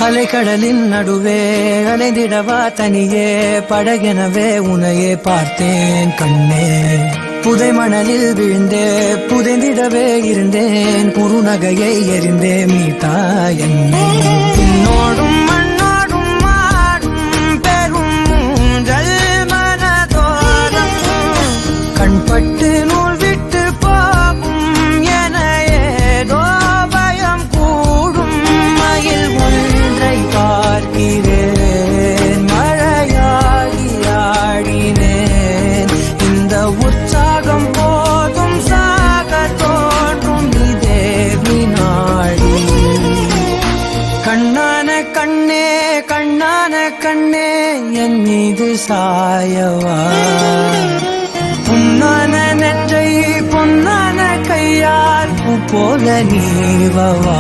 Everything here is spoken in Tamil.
அலைக்கடலின் நடுவே அலைந்திடவா தனியே படகெனவே உனையே பார்த்தேன் கண்ணே. புதை மணலில் விழுந்தே புதைந்திடவே இருந்தேன் குறுநகையை எறிந்தே மீட்டா என்னை. உன்னோடும் மண்ணோடும் மாடும் பெரும் மூன்றல் மனதோரம் கண்பட்டு நூல் விட்டு போகும் என ஏதோ பயம் கூடும். மயில் ஒன்றை பார்க்கிறேன் மழையாகி ஆடினேன். இந்த உற்சாகம் போதும் சாக தோன்றும் இதே வினாடி. கண்ணான கண்ணே கண்ணான கண்ணே என் மீது சாயவா. பொன்னான நெற்றை பொன்னான கையால் பூ போல நீவவா.